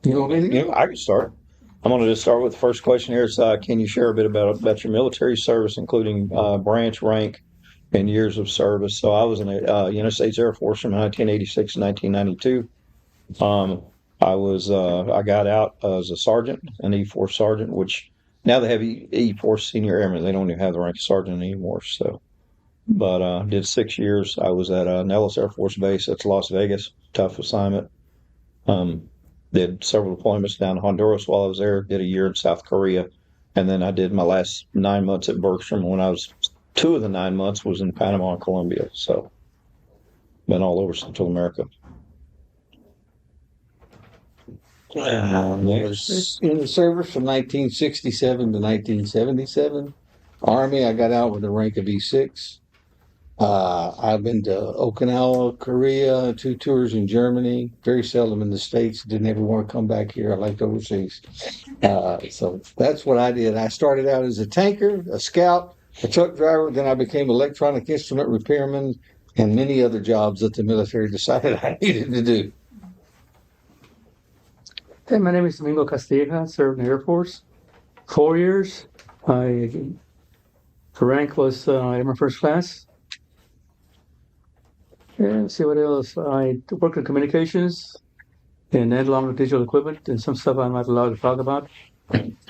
You want me to go? I can start. I'm going to just start with the first question here. Can you share a bit about your military service, including branch, rank, and years of service? So I was in the United States Air Force from 1986 to 1992. I got out as a sergeant, an E4 sergeant, which now they have E4 senior airman. They don't even have the rank of sergeant anymore. So, but did 6 years. I was at Nellis Air Force Base. That's Las Vegas. Tough assignment. Um, did several deployments down to Honduras while I was there. Did a year in South Korea, and then I did my last 9 months at Bergstrom. When I was 2 of the 9 months was in Panama and Colombia. So, been all over Central America. I was in the service from 1967 to 1977. Army, I got out with the rank of E6. I've been to Okinawa, Korea, 2 tours in Germany, very seldom in the States. Didn't ever want to come back here. I liked overseas. So that's what I did. I started out as a tanker, a scout, a truck driver. Then I became electronic instrument repairman and many other jobs that the military decided I needed to do. Hey, my name is Domingo Castilla. Served in the Air Force 4 years. The rank was Airman First Class. And see what else. I worked in communications and along with digital equipment and some stuff I'm not allowed to talk about.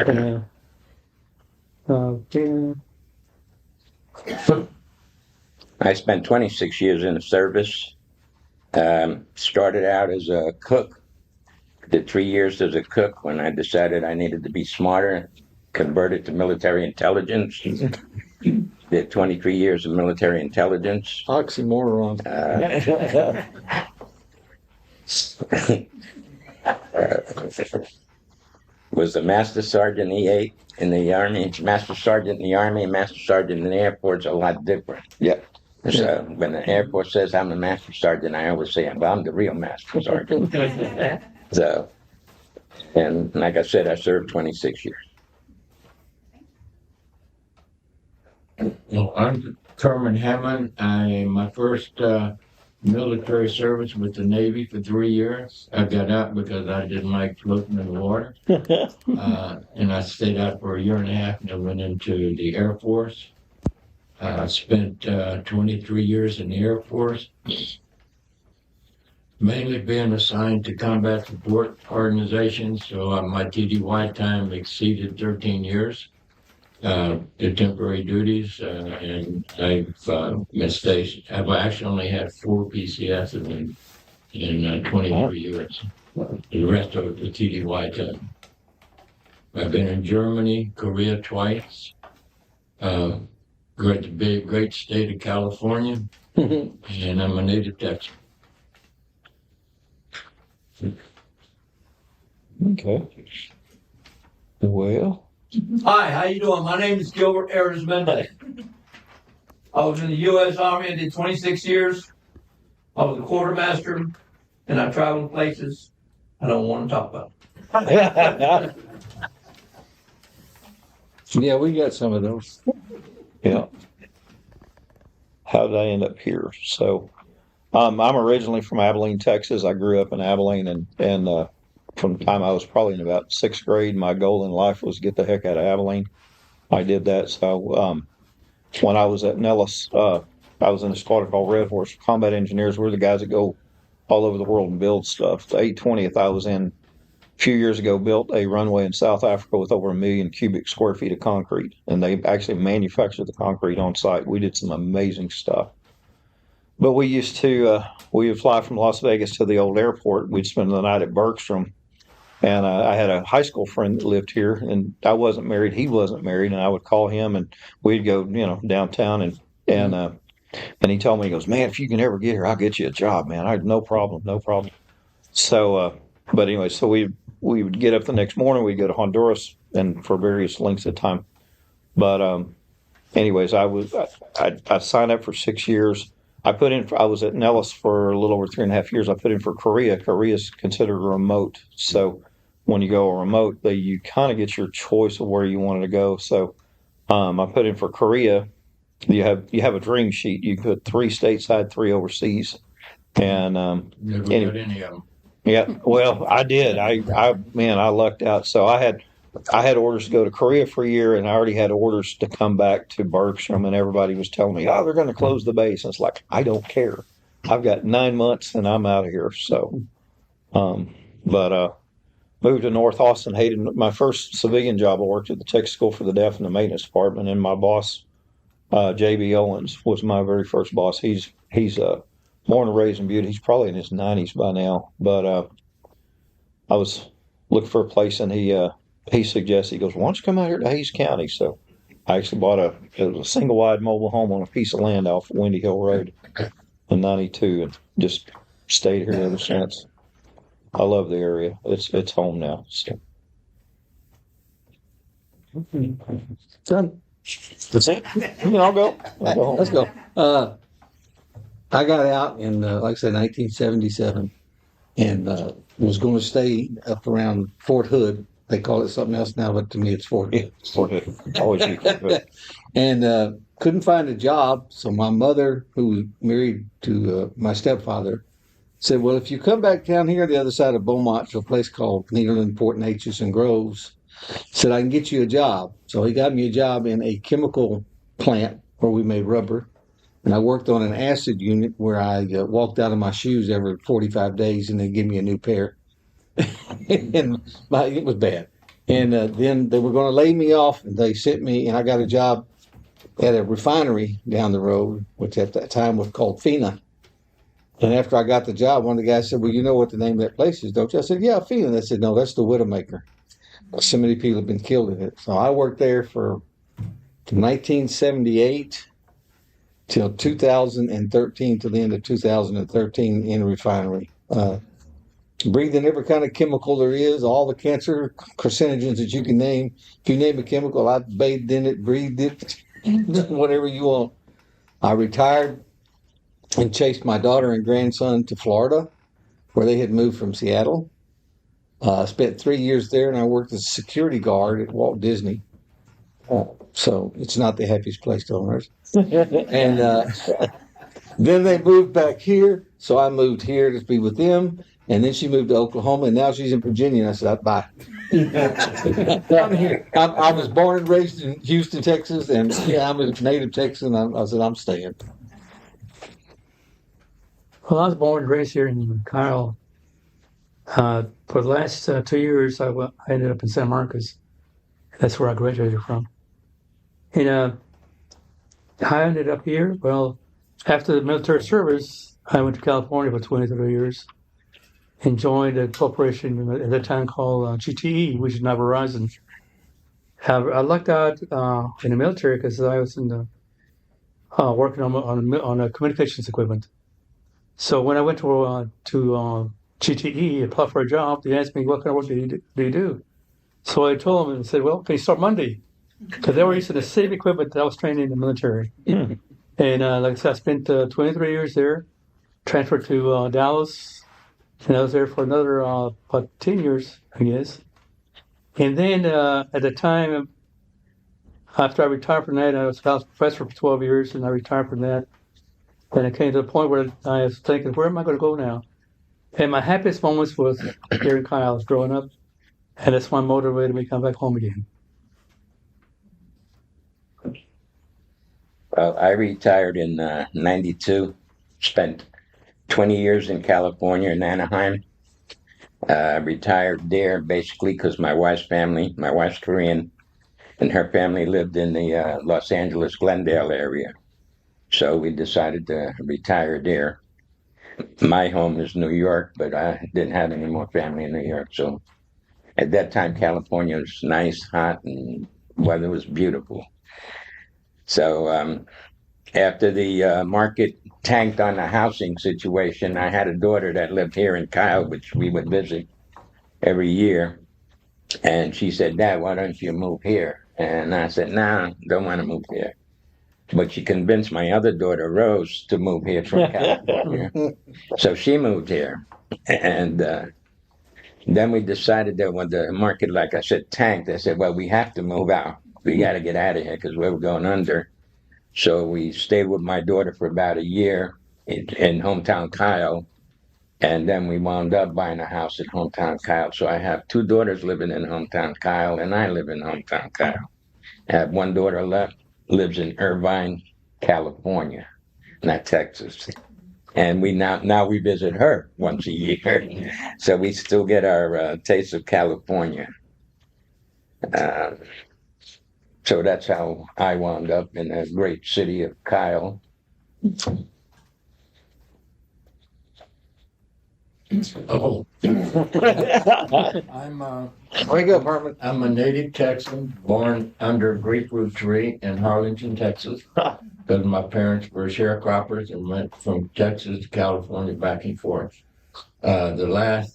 Yeah. I spent 26 years in the service. Started out as a cook. Did 3 years as a cook when I decided I needed to be smarter. Converted to military intelligence. Did 23 years of military intelligence. Oxymoron. Was a master sergeant E8 in the Army, master sergeant in the Army, and master sergeant in the Air Force, a lot different. Yeah. So when the Air Force says I'm the master sergeant, I always say, well, I'm the real master sergeant. So, and like I said, I served 26 years. Well, I'm Carmen Hammond. My first military service with the Navy for 3 years. I got out because I didn't like floating in the water. And I stayed out for a year and a half and then went into the Air Force. I spent 23 years in the Air Force, mainly being assigned to combat support organizations. So my TDY time exceeded 13 years. Did temporary duties, and I've been stationed. I've actually only had 4 PCS in 23 years. The rest of it was TDY time. I've been in Germany, Korea twice. Great state of California, and I'm a native Texan. Okay. Well, Hi, how you doing? My name is Gilbert Arizmendi. I was in the U.S. Army. I did 26 years. I was a quartermaster, and I traveled places I don't want to talk about. Yeah, we got some of those. yeah. How did I end up here? So, I'm originally from Abilene, Texas. I grew up in Abilene, and from the time I was probably in about 6th grade, my goal in life was to get the heck out of Abilene. I did that. So, when I was at Nellis, I was in a squadron called Red Horse Combat Engineers. We're the guys that go all over the world and build stuff. The 820th I was in a few years ago built a runway in South Africa with over 1 million cubic square feet of concrete, and they actually manufactured the concrete on site. We did some amazing stuff. But we would fly from Las Vegas to the old airport. We'd spend the night at Bergstrom, and I had a high school friend that lived here, and I wasn't married. He wasn't married, and I would call him, and we'd go, downtown, and he told me, he goes, man, if you can ever get here, I'll get you a job, man. I had no problem, no problem. So, but anyway, so we would get up the next morning. We'd go to Honduras, and for various lengths of time. But anyways, I signed up for 6 years. I was at Nellis for a little over 3.5 years. I put in for Korea. Korea is considered remote, so when you go remote, you kind of get your choice of where you wanted to go. So I put in for Korea. You have a dream sheet. You put 3 stateside, 3 overseas, and Never got any of them. Yeah, well, I did. Man, I lucked out. So I had orders to go to Korea for a year, and I already had orders to come back to Bergstrom, and everybody was telling me, "Oh, they're going to close the base." And it's like, I don't care. I've got 9 months, and I'm out of here. So, but moved to North Austin. Hated my first civilian job. I worked at the tech school for the deaf in the maintenance department, and my boss, JB Owens, was my very first boss. He's born and raised in Butte. He's probably in his 90s by now, but I was looking for a place, and he suggested, he goes, "Why don't you come out here to Hayes County?" So I actually bought it was a single wide mobile home on a piece of land off Windy Hill Road in '92, and just stayed here ever since. I love the area. It's home now. So. Done. That's it. I'll go. I'll go home. Let's go. I got out in, like I said, 1977, and was going to stay up around Fort Hood. They call it something else now, but to me it's Fort Hood. Yeah, Fort Hood. Always be Fort Hood. And couldn't find a job. So my mother, who was married to my stepfather, said, "Well, if you come back down here the other side of Beaumont to a place called Nederland, Port Neches, and Groves," said, "I can get you a job." So he got me a job in a chemical plant where we made rubber. And I worked on an acid unit where I walked out of my shoes every 45 days, and they give me a new pair. And it was bad. And then they were going to lay me off, and they sent me, and I got a job at a refinery down the road, which at that time was called FINA. And after I got the job, one of the guys said, "Well, you know what the name of that place is, don't you?" I said, "Yeah, FINA." They said, "No, that's the Widowmaker. So many people have been killed in it." So I worked there from 1978 till 2013, till the end of 2013 in a refinery. Breathed in every kind of chemical there is, all the cancer carcinogens that you can name. If you name a chemical, I bathed in it, breathed it, whatever you want. I retired and chased my daughter and grandson to Florida, where they had moved from Seattle. I spent 3 years there, and I worked as a security guard at Walt Disney. So it's not the happiest place on earth. And then they moved back here, so I moved here to be with them. And then she moved to Oklahoma, and now she's in Virginia. And I said, "Bye." I'm here. I was born and raised in Houston, Texas, and yeah, I'm a native Texan. I said, "I'm staying." Well, I was born and raised here in Kyle. For the last 2 years, I ended up in San Marcos. That's where I graduated from. And I ended up here. Well, after the military service, I went to California for 23 years and joined a corporation at that time called GTE, which is now Verizon. I lucked out in the military because I was in the working on a communications equipment. So when I went to GTE, applied for a job, they asked me, "What kind of work do you do?" So I told them and said, "Well, can you start Monday?" Because they were using the same equipment that I was trained in the military. And like I said, I spent 23 years there, transferred to Dallas, and I was there for another about 10 years, I guess. And then at the time, after I retired from that, I was a house professor for 12 years, and I retired from that. And it came to the point where I was thinking, where am I going to go now? And my happiest moments was here in Kyle, growing up. And that's what motivated me to come back home again. Well, I retired in '92, spent 20 years in California in Anaheim. Retired there basically because my wife's Korean, and her family lived in the Los Angeles, Glendale area. So we decided to retire there. My home is New York, but I didn't have any more family in New York. So at that time, California was nice, hot, and weather was beautiful. So after the market tanked on the housing situation, I had a daughter that lived here in Kyle, which we would visit every year. And she said, "Dad, why don't you move here?" And I said, "Nah, don't want to move here." But she convinced my other daughter, Rose, to move here from California. So she moved here. And then we decided that when the market, like I said, tanked, I said, "Well, we have to move out. We got to get out of here because we were going under." So we stayed with my daughter for about a year in hometown Kyle. And then we wound up buying a house in hometown Kyle. So I have two daughters living in hometown Kyle, and I live in hometown Kyle. I have one daughter left, lives in Irvine, California, not Texas. And we now we visit her once a year, so we still get our taste of California. Uh, so that's how I wound up in the great city of Kyle. Oh, Wake up, Herman. I'm a native Texan, born under a grapefruit tree in Harlingen, Texas. Because my parents were sharecroppers and went from Texas to California back and forth. Left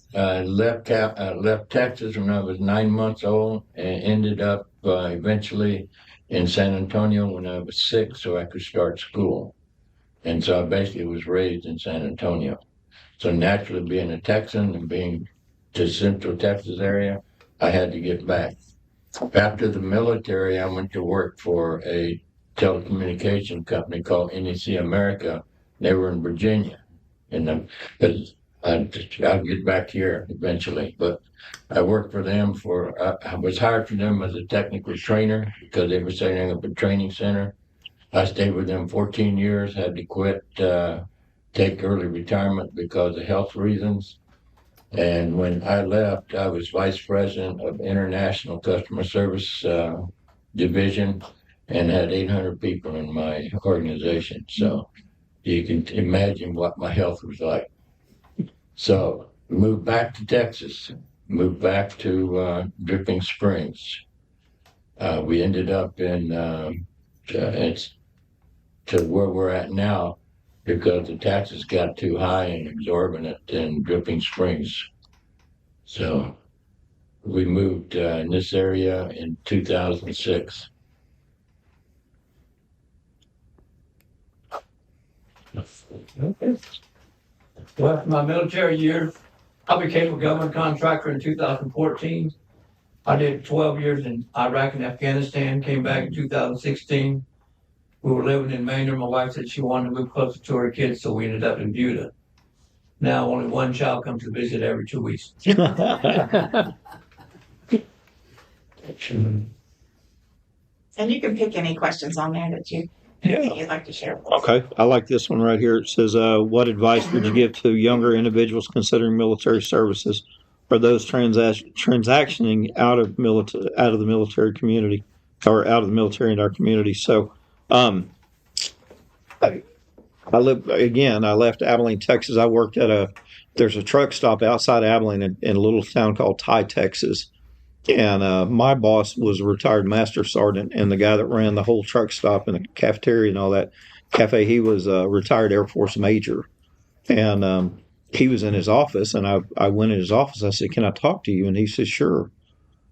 Texas when I was 9 months old and ended up eventually in San Antonio when I was 6, so I could start school. And so I basically was raised in San Antonio. So naturally, being a Texan and being to Central Texas area, I had to get back. After the military, I went to work for a telecommunication company called NEC America. They were in Virginia, and I'll get back here eventually. But I worked for them I was hired for them as a technical trainer because they were setting up a training center. I stayed with them 14 years, had to quit, take early retirement because of health reasons. And when I left, I was vice president of international customer service division and had 800 people in my organization. So you can imagine what my health was like. So moved back to Texas, moved back to Dripping Springs. We ended up it's to where we're at now because the taxes got too high and exorbitant in Dripping Springs. So we moved in this area in 2006. Well, after my military years, I became a government contractor in 2014. I did 12 years in Iraq and Afghanistan, came back in 2016. We were living in Maynard. My wife said she wanted to move closer to her kids, so we ended up in Buda. Now only one child comes to visit every 2 weeks. And you can pick any questions on there that you'd like to share with us. Okay, I like this one right here. It says, "What advice would you give to younger individuals considering military services, or those transactioning out of the military community, or out of the military in our community?" So, I left Abilene, Texas. I worked at there's a truck stop outside Abilene in a little town called Ty, Texas. And my boss was a retired master sergeant, and the guy that ran the whole truck stop and the cafeteria and all that cafe, he was a retired Air Force major. And he was in his office, and I went in his office. I said, "Can I talk to you?" And he said, "Sure."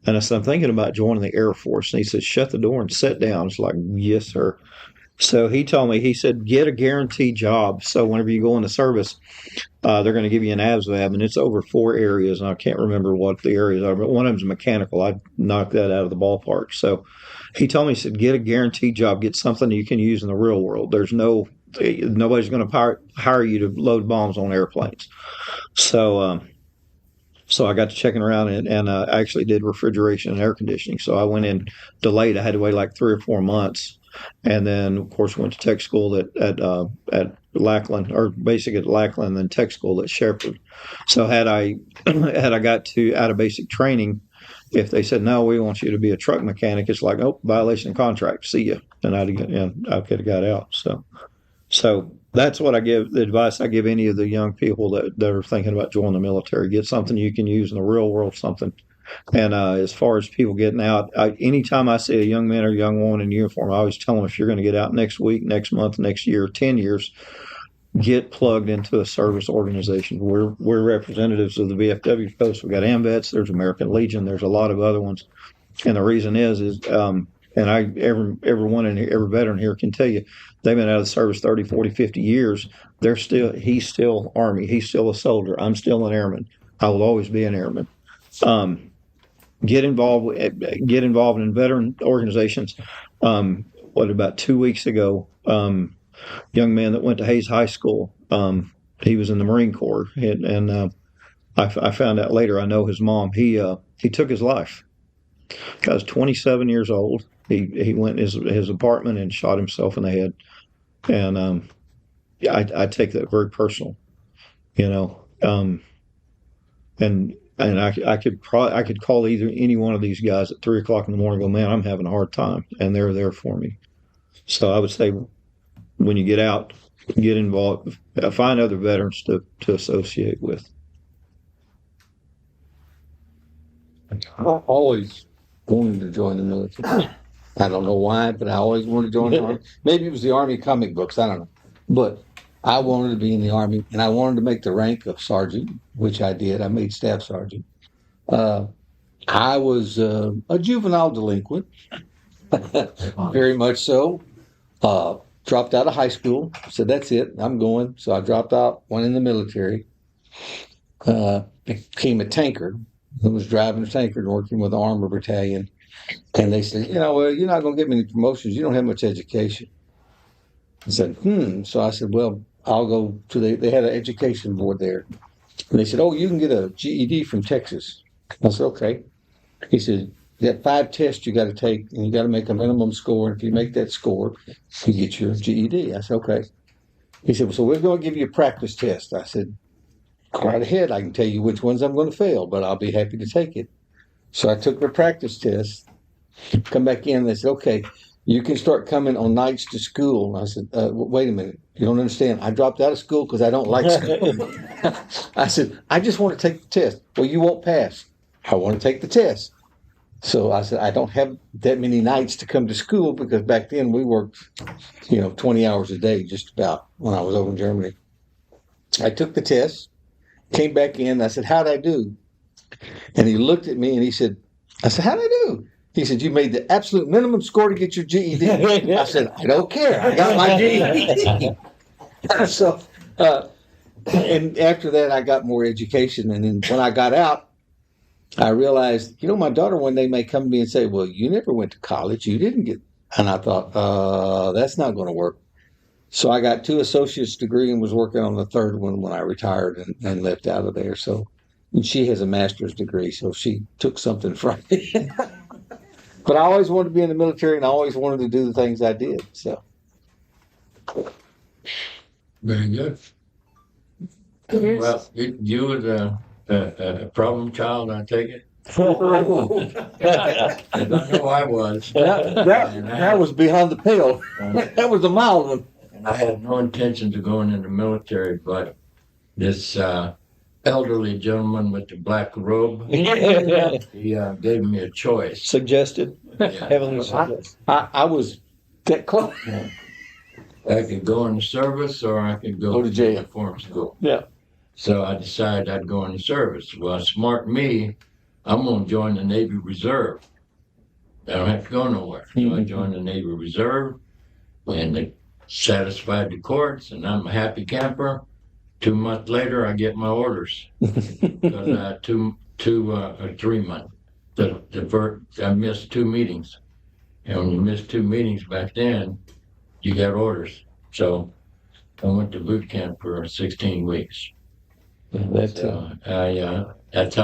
And I said, "I'm thinking about joining the Air Force." And he said, "Shut the door and sit down." It's like, "Yes, sir." So he told me, he said, "Get a guaranteed job. So whenever you go into service, they're going to give you an ASVAB, and it's over 4 areas, and I can't remember what the areas are, but one of them's mechanical. I knocked that out of the ballpark." So he told me, he said, "Get a guaranteed job, get something you can use in the real world. Nobody's going to hire you to load bombs on airplanes." So I got to checking around and I actually did refrigeration and air conditioning. So I went in delayed. I had to wait like 3 or 4 months. And then, of course, went to tech school at Lackland, or basically at Lackland, then tech school at Shepherd. So had I got out of basic training, if they said, "No, we want you to be a truck mechanic," it's like, "Oh, violation of contract. See ya." And I could have got out. So that's what the advice I give any of the young people that are thinking about joining the military. Get something you can use in the real world, something. And as far as people getting out, anytime I see a young man or young woman in uniform, I always tell them, if you're going to get out next week, next month, next year, 10 years, get plugged into a service organization. We're representatives of the VFW post. We've got AMVETS, there's American Legion, there's a lot of other ones. And the reason is and every veteran here can tell you, they've been out of the service 30, 40, 50 years. He's still Army. He's still a soldier. I'm still an airman. I will always be an airman. Get involved in veteran organizations. About 2 weeks ago, young man that went to Hayes High School, he was in the Marine Corps, and I found out later. I know his mom. He took his life. Guy was 27 years old. He went in his apartment and shot himself in the head. And yeah, I take that very personal, you know. And I could call either any one of these guys at 3 o'clock in the morning. And go, man, I'm having a hard time, and they're there for me. So I would say, when you get out, get involved, find other veterans to associate with. I always wanted to join the military. I don't know why, but I always wanted to join the Army. Maybe it was the Army comic books. I don't know. But I wanted to be in the Army, and I wanted to make the rank of sergeant, which I did. I made staff sergeant. I was a juvenile delinquent, very much so. Dropped out of high school. Said, that's it. I'm going. So I dropped out, went in the military, became a tanker. I was driving a tanker and working with the Armor Battalion. And they said, well, you're not going to get many promotions. You don't have much education. I said, So I said, well, I'll go to they had an education board there. And they said, oh, you can get a GED from Texas. I said, okay. He said, you got 5 tests you got to take, and you got to make a minimum score. And if you make that score, you get your GED. I said, okay. He said, well, so we're going to give you a practice test. I said, go right ahead. I can tell you which ones I'm going to fail, but I'll be happy to take it. So I took the practice test, come back in, and they said, okay, you can start coming on nights to school. And I said, wait a minute. You don't understand. I dropped out of school because I don't like school. I said, I just want to take the test. Well, you won't pass. I want to take the test. So I said, I don't have that many nights to come to school, because back then we worked, 20 hours a day just about when I was over in Germany. I took the test, came back in. I said, how'd I do? And he looked at me and he said, I said, how'd I do? He said, you made the absolute minimum score to get your GED. I said, I don't care. I got my GED. So, and after that, I got more education. And then when I got out, I realized, my daughter one day may come to me and say, well, you never went to college. You didn't get. And I thought, that's not going to work. So I got 2 associate's degree and was working on the 3rd one when I retired and left out of there. So, and she has a master's degree, so she took something from me. But I always wanted to be in the military, and I always wanted to do the things I did. So, Very good. Well, you were a problem child, I take it? I know I was. that was beyond the pale. That was a mild one. And I had no intentions of going in the military, but this elderly gentleman with the black robe, he gave me a choice. Suggested, Yeah. heavily suggested. I was that close. I could go in the service, or I could go to jail. Reform school. Yeah. So I decided I'd go in the service. Well, smart me, I'm going to join the Navy Reserve. I don't have to go nowhere. So I joined the Navy Reserve, and they satisfied the courts, and I'm a happy camper. 2 months later, I get my orders. Because I had 3 months. I missed 2 meetings. And when you miss 2 meetings back then, you got orders. So I went to boot camp for 16 weeks. That's how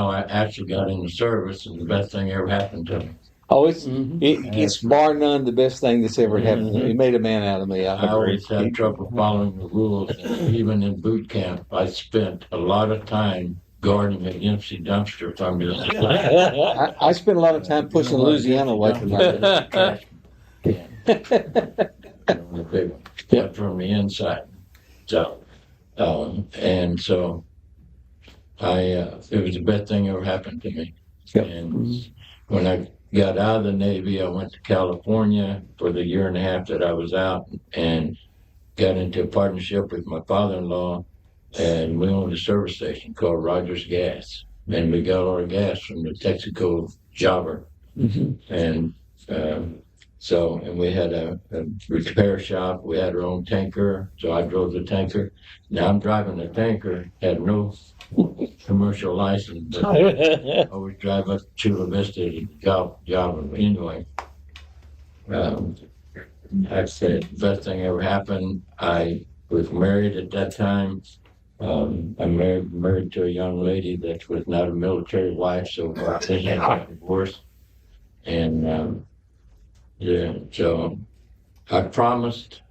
I actually got in the service, and the best thing ever happened to me. Oh, it's bar none the best thing that's ever happened. It made a man out of me. I always had trouble following the rules. And even in boot camp, I spent a lot of time guarding an empty dumpster. I spent a lot of time pushing Louisiana away from my The big one. Yeah, from the inside. So, and so it was the best thing ever happened to me. Yep. And when I got out of the Navy, I went to California for the 1.5 years that I was out, and got into a partnership with my father-in-law, and we owned a service station called Rogers Gas, and we got our gas from the Texaco jobber. And and we had a repair shop. We had our own tanker, so I drove the tanker. Now I'm driving the tanker, had no commercial license, but I always drive up Chula Vista to job. Anyway, I said the best thing ever happened. I was married at that time. I'm married to a young lady that was not a military wife, so they had a divorce. And yeah, so I promised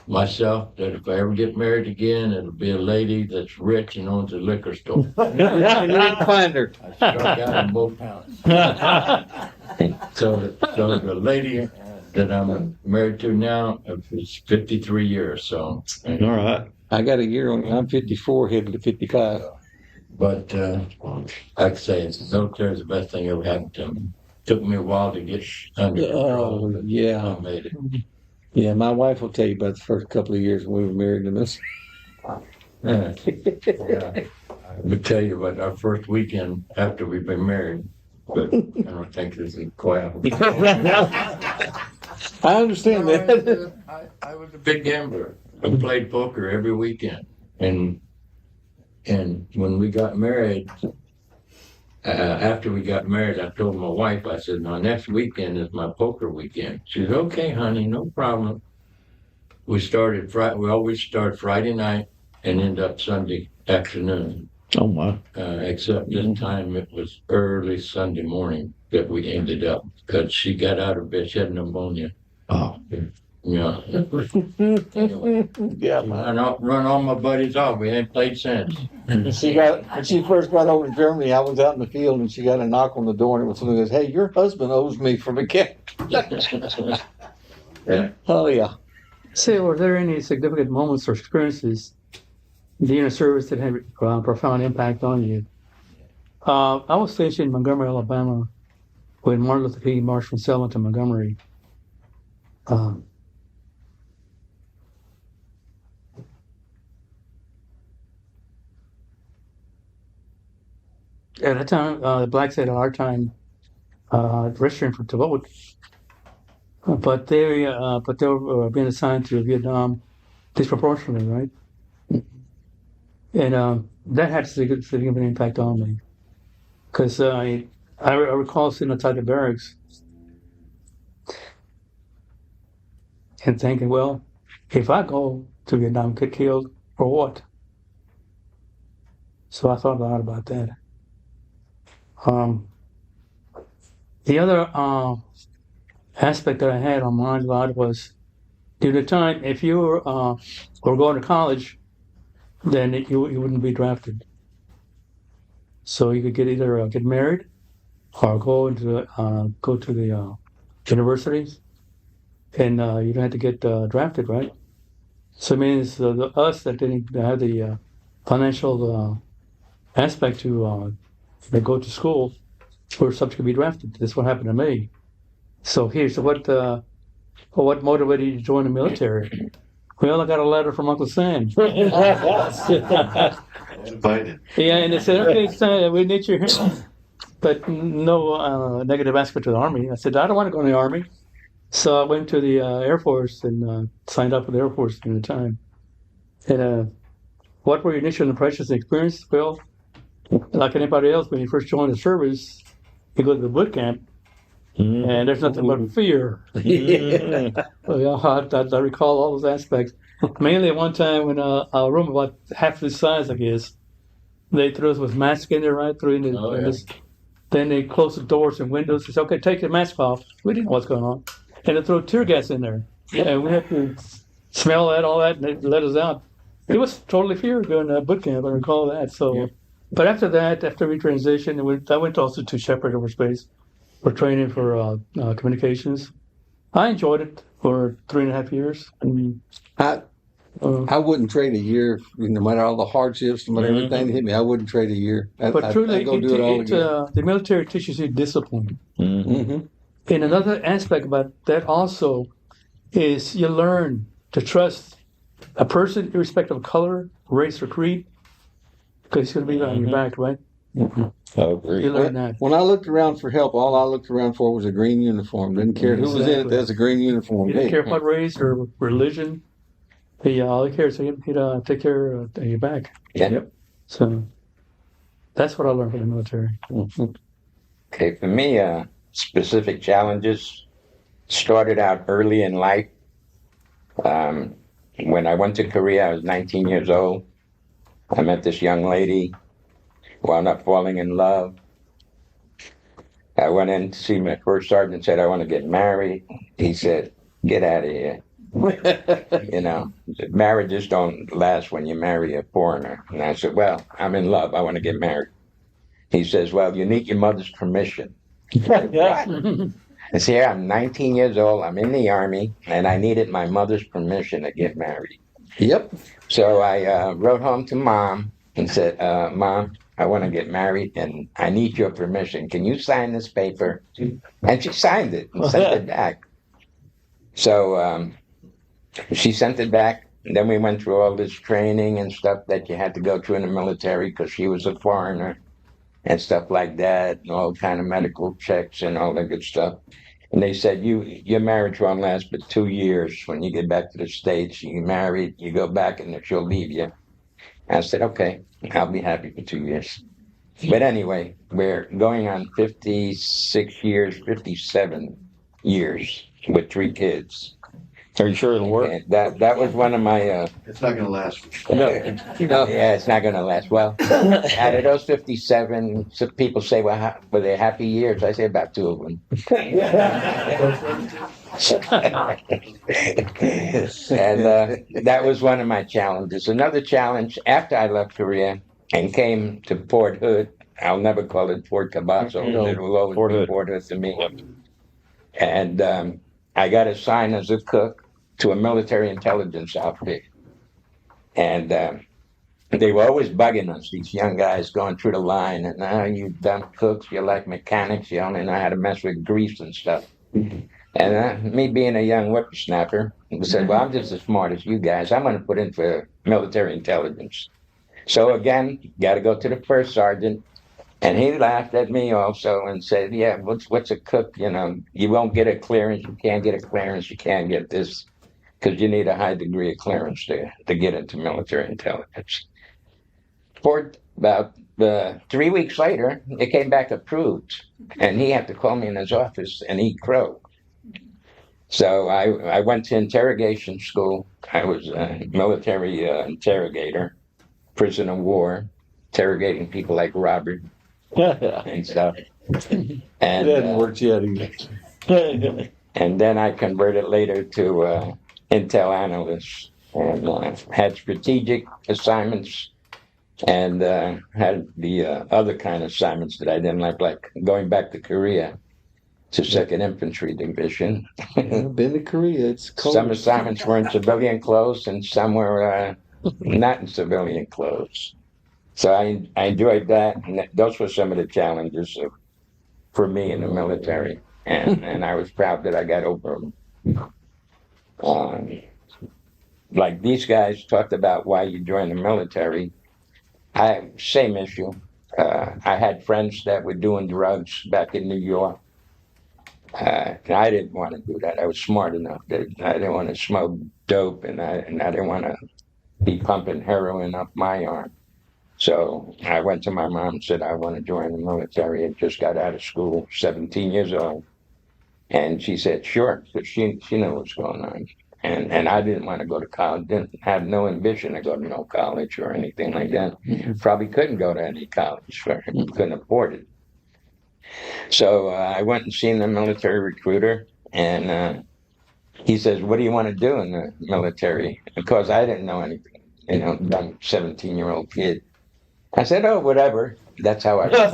myself that if I ever get married again, it'll be a lady that's rich and owns a liquor store. You didn't find her. I struck out on both counts. So the lady that I'm married to now is 53 years. So, All right. I got a year on you. I'm 54, headed to 55. but like I say, the military is the best thing ever happened to me. Took me a while to get under control. Oh, but yeah. I made it. Yeah, my wife will tell you about the first couple of years when we were married in this. Yeah. Yeah. I would tell you about our first weekend after we've been married, but I don't think this is quite. I understand that. I was a big gambler. I played poker every weekend, and when we got married, after we got married, I told my wife, I said, "Now next weekend is my poker weekend." She said, "Okay, honey, no problem." We started Friday. We always start Friday night and end up Sunday afternoon. Oh my. Except this time it was early Sunday morning that we ended up because she got out of bed. She had pneumonia. Oh. Yeah. Anyway, Yeah, man. run all my buddies off. We ain't played since. When she first got over to Germany, I was out in the field and she got a knock on the door and it was someone who goes, "Hey, your husband owes me for the cat." Oh, yeah. Say, were there any significant moments or experiences in the service that had a profound impact on you? I was stationed in Montgomery, Alabama, when Martin Luther King marched from Selma to Montgomery. At the time, the blacks had a hard time registering to vote, but they were being assigned to Vietnam disproportionately, right? And that had a significant impact on me because I recall sitting outside the barracks and thinking, well, if I go to Vietnam, get killed for what? So I thought a lot about that. The other aspect that I had on mind a lot was, during the time, if you were going to college, then you wouldn't be drafted. So you could either get married or go to the universities, and you don't have to get drafted, right? So it means us that didn't have the financial aspect to go to school were subject to be drafted. That's what happened to me. So what motivated you to join the military? Well, I got a letter from Uncle Sam. Invited. Yeah, and they said, "Okay, Sam, we need you here." But no negative aspect to the Army. I said, "I don't want to go in the Army." So I went to the Air Force and signed up for the Air Force during the time. And what were your initial impressions and experiences? Well, like anybody else, when you first join the service, you go to the boot camp, and there's nothing but fear. Well, I recall all those aspects. Mainly at one time when a room about half this size, I guess, they threw us with masks in there, right? Then they closed the doors and windows. They said, "Okay, take your mask off." We didn't know what's going on. And they threw tear gas in there. And we had to smell that, all that, and they let us out. It was totally fear going to boot camp, I recall that. So, But after that, after we transitioned, I went also to Shepherd Overspace for training for communications. I enjoyed it for 3.5 years. I wouldn't trade a year, no matter all the hardships, no matter everything that hit me. I wouldn't trade a year. But truly, I'd go do it all again. The military teaches you discipline. Mm-hmm. And another aspect about that also is you learn to trust a person irrespective of color, race, or creed, because he's going to be on your back, right? I agree. You learn that. When I looked around for help, all I looked around for was a green uniform. Didn't care who was in it. There's a green uniform. You didn't care what race or religion. All he cares is he'd take care of your back. Yeah. Yep. So that's what I learned from the military. Okay, for me, specific challenges started out early in life. When I went to Korea, I was 19 years old. I met this young lady, wound up falling in love. I went in to see my first sergeant, said, I want to get married. He said, get out of here. You know, marriages don't last when you marry a foreigner. And I said, well, I'm in love. I want to get married. He says, well, you need your mother's permission. What? I said, I'm 19 years old. I'm in the Army, and I needed my mother's permission to get married. Yep. So I wrote home to Mom and said, Mom, I want to get married, and I need your permission. Can you sign this paper? And she signed it and sent it back. So she sent it back. And then we went through all this training and stuff that you had to go through in the military because she was a foreigner and stuff like that, and all kind of medical checks and all that good stuff. And they said, your marriage won't last but 2 years. When you get back to the States, you get married, you go back, and she'll leave you. And I said, okay, I'll be happy for 2 years. But anyway, we're going on 56 years, 57 years with 3 kids. Are you sure it'll work? And that was one of my It's not going to last. yeah, it's not going to last. Well, out of those 57, some people say, well, were they happy years? I say about 2 of them. And that was one of my challenges. Another challenge after I left Korea and came to Fort Hood, I'll never call it Fort Cabasso. It will always be Fort Hood to me. And I got assigned as a cook to a military intelligence outfit. And they were always bugging us, these young guys going through the line. And now you dumb cooks, you're like mechanics, you only know how to mess with grease and stuff. And me being a young whippersnapper, I said, well, I'm just as smart as you guys. I'm going to put in for military intelligence. So again, got to go to the first sergeant. And he laughed at me also and said, yeah, what's a cook? You know, you won't get a clearance. You can't get a clearance. You can't get this because you need a high degree of clearance to get into military intelligence. For about 3 weeks later, it came back approved. And he had to call me in his office and eat crow. So I went to interrogation school. I was a military interrogator, prisoner of war, interrogating people like Robert and stuff. And It hasn't worked yet either. and then I converted later to intel analyst and had strategic assignments and had the other kind of assignments that I didn't like going back to Korea to 2nd Infantry Division. I've been to Korea. It's cold. Some assignments were in civilian clothes and some were not in civilian clothes. So I enjoyed that, and those were some of the challenges for me in the military, and I was proud that I got over them. Like these guys talked about why you join the military. Same issue. I had friends that were doing drugs back in New York. I didn't want to do that. I was smart enough that I didn't want to smoke dope, and I didn't want to be pumping heroin up my arm. So I went to my mom and said, I want to join the military. I just got out of school, 17 years old. And she said, sure, because she knew what's going on. And I didn't want to go to college, didn't have no ambition to go to no college or anything like that. Probably couldn't go to any college, couldn't afford it. So I went and seen the military recruiter, and he says, what do you want to do in the military? Because I didn't know anything, I'm a 17-year-old kid. I said, oh, whatever. That's how I That's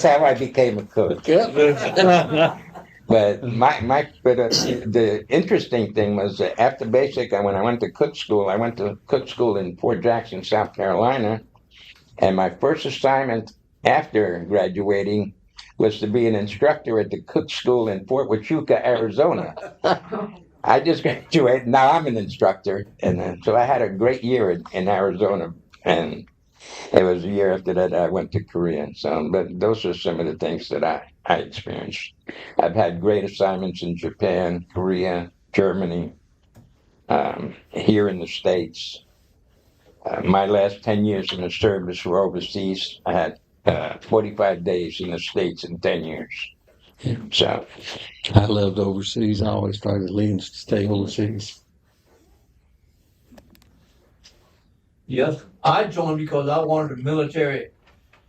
how I became a cook. But the interesting thing was that after basic, when I went to cook school in Fort Jackson, South Carolina, and my first assignment after graduating was to be an instructor at the cook school in Fort Huachuca, Arizona. I just graduated. Now I'm an instructor, and so I had a great year in Arizona, and it was a year after that I went to Korea. So, but those are some of the things that I experienced. I've had great assignments in Japan, Korea, Germany, here in the States. My last 10 years in the service were overseas. I had 45 days in the States in 10 years. So I loved overseas. I always tried to leave and stay overseas. Yes, I joined because I wanted a military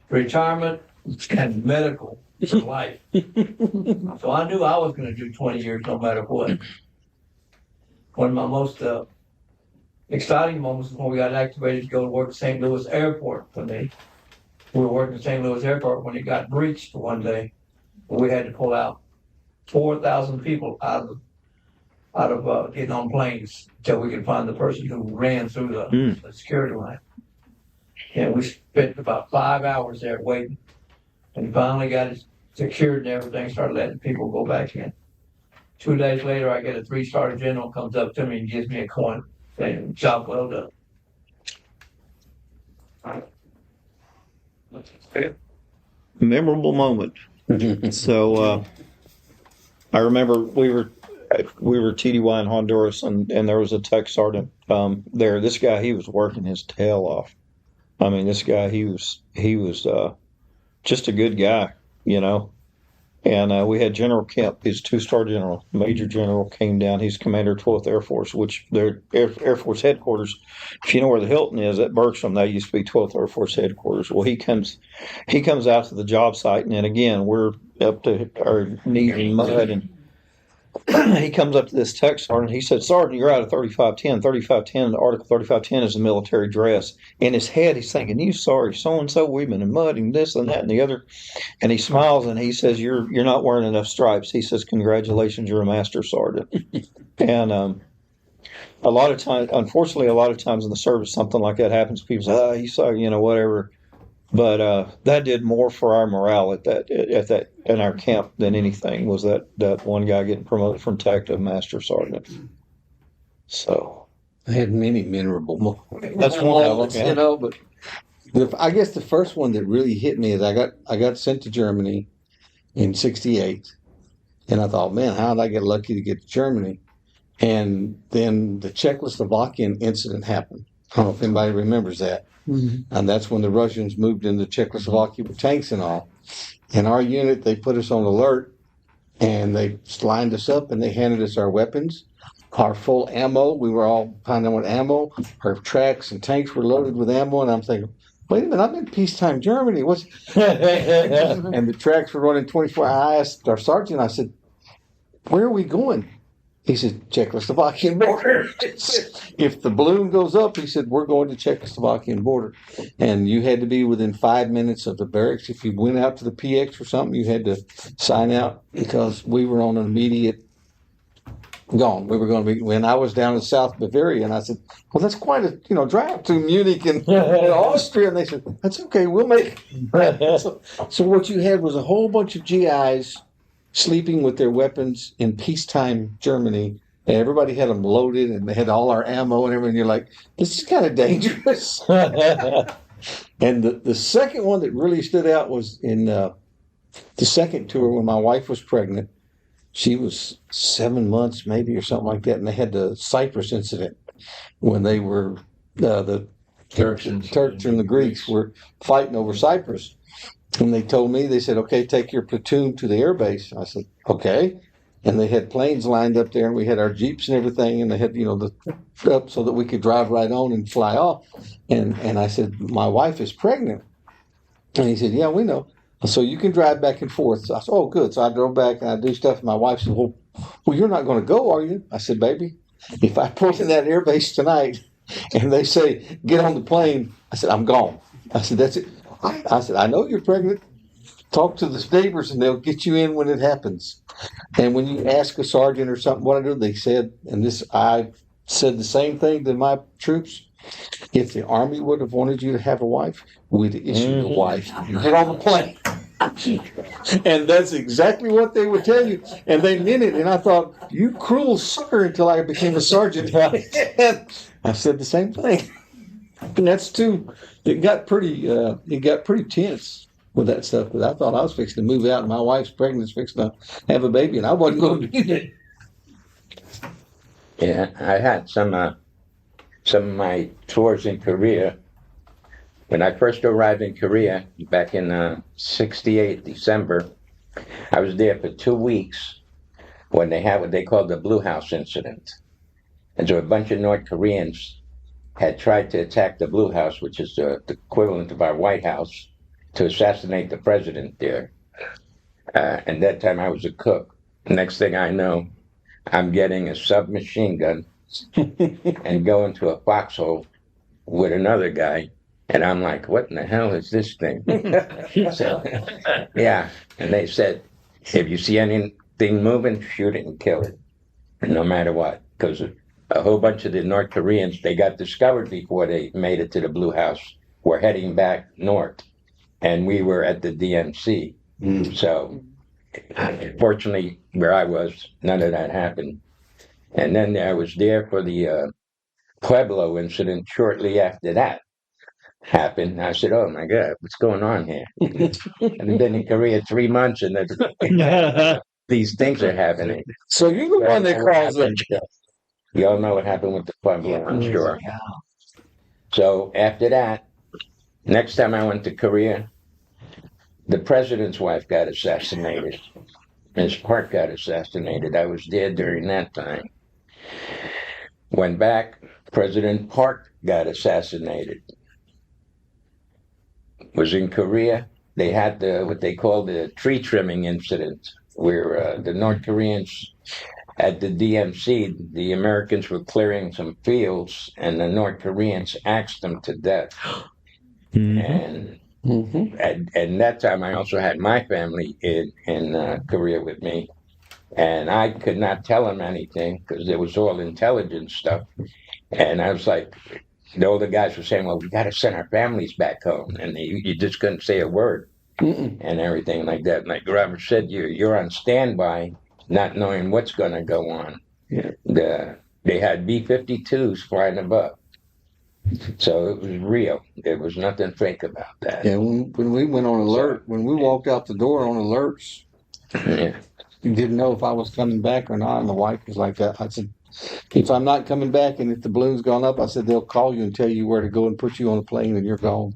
retirement and medical for life. So I knew I was going to do 20 years no matter what. One of my most exciting moments was when we got activated to go to work at St. Louis Airport for me. We were working at St. Louis Airport when it got breached one day. We had to pull out 4,000 people out of getting on planes until we could find the person who ran through the security line. And we spent about 5 hours there waiting. And finally got it secured and everything, started letting people go back in. 2 days later, I get a 3-star general comes up to me and gives me a coin saying, job well done. Memorable moment. So I remember we were TDY in Honduras, and there was a tech sergeant there. This guy, he was working his tail off. I mean, this guy, he was just a good guy, you know. And we had General Kemp, his 2-star general, Major General, came down. He's commander of 12th Air Force, which their Air Force headquarters, if you know where the Hilton is at Bergstrom, that used to be 12th Air Force headquarters. Well, he comes out to the job site, and then again, we're up to our knees in mud, and he comes up to this tech sergeant. He said, Sergeant, you're out of 3510. 3510, Article 3510 is a military dress. In his head, he's thinking, you sorry, so-and-so, we've been in mud and this and that and the other. And he smiles and he says, you're not wearing enough stripes. He says, congratulations, you're a master sergeant. And a lot of times, unfortunately, a lot of times in the service, something like that happens. People say, you saw, whatever. But that did more for our morale at that in our camp than anything, was that one guy getting promoted from tech to master sergeant. So I had many memorable moments. That's one of them, yeah. But I guess the first one that really hit me is I got sent to Germany in '68, and I thought, man, how did I get lucky to get to Germany? And then the Czechoslovakian incident happened. I don't know if anybody remembers that. Mm-hmm. And that's when the Russians moved into Czechoslovakia with tanks and all. And our unit, they put us on alert, and they lined us up, and they handed us our weapons, our full ammo. We were all piling with ammo. Our tracks and tanks were loaded with ammo, and I'm thinking, wait a minute, I'm in peacetime Germany. What's and the tracks were running 24 hours. I asked our sergeant, I said, where are we going? He said, Czechoslovakian border. If the balloon goes up, he said, we're going to Czechoslovakian border. And you had to be within 5 minutes of the barracks. If you went out to the PX or something, you had to sign out because we were on an immediate gone. We were going to be, when I was down in South Bavaria, and I said, well, that's quite a, drive to Munich and Austria. And they said, that's okay, we'll make it. So what you had was a whole bunch of GIs sleeping with their weapons in peacetime Germany. And everybody had them loaded, and they had all our ammo and everything. You're like, this is kind of dangerous. And the second one that really stood out was in the second tour when my wife was pregnant. She was 7 months maybe or something like that, and they had the Cyprus incident when they were the Turks and the Greeks were fighting over Cyprus. And they told me, they said, okay, take your platoon to the air base. I said, okay. And they had planes lined up there, and we had our Jeeps and everything, and they had, the up so that we could drive right on and fly off. And I said, my wife is pregnant. And he said, yeah, we know. So you can drive back and forth. So I said, oh, good. So I drove back and I do stuff. And my wife said, well, you're not going to go, are you? I said, baby, if I pull in that air base tonight and they say, get on the plane, I said, I'm gone. I said, that's it. I said, I know you're pregnant. Talk to the neighbors and they'll get you in when it happens. And when you ask a sergeant or something what I do, they said, and this, I said the same thing to my troops. If the Army would have wanted you to have a wife, we'd issue a wife. Get on the plane. And that's exactly what they would tell you. And they meant it. And I thought, you cruel sucker, until I became a sergeant. I said the same thing. And that's too, it got pretty tense with that stuff. Because I thought I was fixing to move out and my wife's pregnant, was fixing to have a baby, and I wasn't going to be there. Yeah, I had some of my tours in Korea. When I first arrived in Korea back in '68 December, I was there for 2 weeks when they had what they called the Blue House incident. And so a bunch of North Koreans had tried to attack the Blue House, which is the equivalent of our White House, to assassinate the president there. And that time I was a cook. Next thing I know, I'm getting a submachine gun and going to a foxhole with another guy. And I'm like, what in the hell is this thing? So, yeah. And they said, if you see anything moving, shoot it and kill it, no matter what. Because a whole bunch of the North Koreans, they got discovered before they made it to the Blue House, were heading back north. And we were at the DMC. So, fortunately, where I was, none of that happened. And then I was there for the Pueblo incident shortly after that happened. I said, oh my God, what's going on here? And I've been in Korea 3 months and these things are happening. So you're the one that calls it. You all know what happened with the Pueblo, I'm sure. So after that, next time I went to Korea, the president's wife got assassinated. Ms. Park got assassinated. I was there during that time. Went back, President Park got assassinated. Was in Korea. They had what they call the tree trimming incident, where the North Koreans at the DMC, the Americans were clearing some fields, and the North Koreans axed them to death. And at that time, I also had my family in Korea with me, and I could not tell them anything because it was all intelligence stuff. And I was like, the older guys were saying, well, we got to send our families back home. And you just couldn't say a word and everything like that. Like Robert said, you're on standby, not knowing what's going to go on. Yeah. They had B-52s flying above. So it was real. There was nothing fake about that. Yeah, when we went on alert, when we walked out the door on alerts, you didn't know if I was coming back or not. And the wife was like that. I said, if I'm not coming back and if the balloon's gone up, I said, they'll call you and tell you where to go and put you on a plane and you're gone.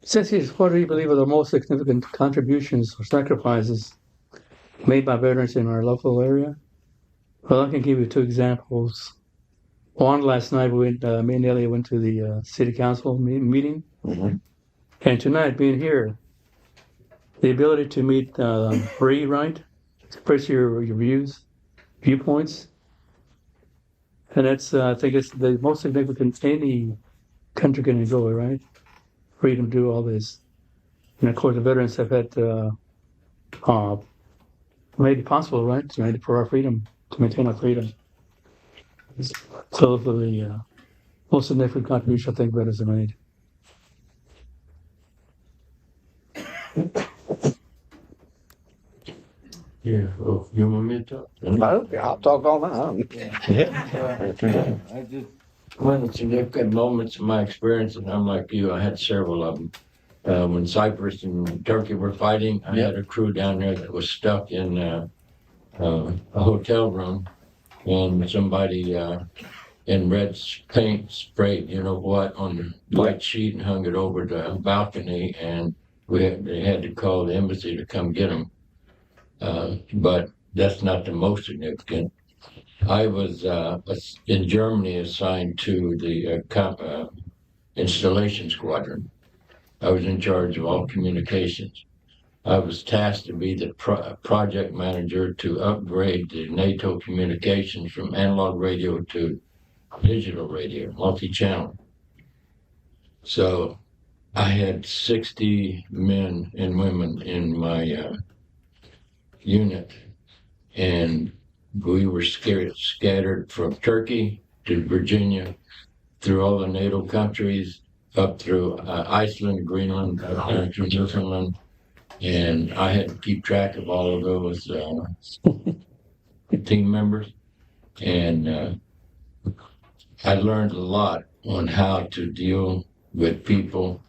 Ceci, what do you believe are the most significant contributions or sacrifices made by veterans in our local area? Well, I can give you 2 examples. One, last night, me and Elliot went to the city council meeting. And tonight, being here, the ability to meet free, right? Express your viewpoints. And that's, I think it's the most significant any country can enjoy, right? Freedom to do all this. And of course, the veterans have had made it possible, right? For our freedom, to maintain our freedom. So for the most significant contribution I think veterans have made. Yeah. Oh, you want me to talk? I'll talk all night. I just one of the significant moments in my experience, and I'm like you, I had several of them. When Cyprus and Turkey were fighting, I had a crew down there that was stuck in a hotel room, and somebody in red paint sprayed, you know what, on the white sheet and hung it over the balcony, and they had to call the embassy to come get them. But that's not the most significant. I was in Germany assigned to the installation squadron. I was in charge of all communications. I was tasked to be the project manager to upgrade the NATO communications from analog radio to digital radio, multi-channel. So I had 60 men and women in my unit, and we were scattered from Turkey to Virginia, through all the NATO countries, up through Iceland, Greenland, through Newfoundland, and I had to keep track of all of those team members, and I learned a lot on how to deal with people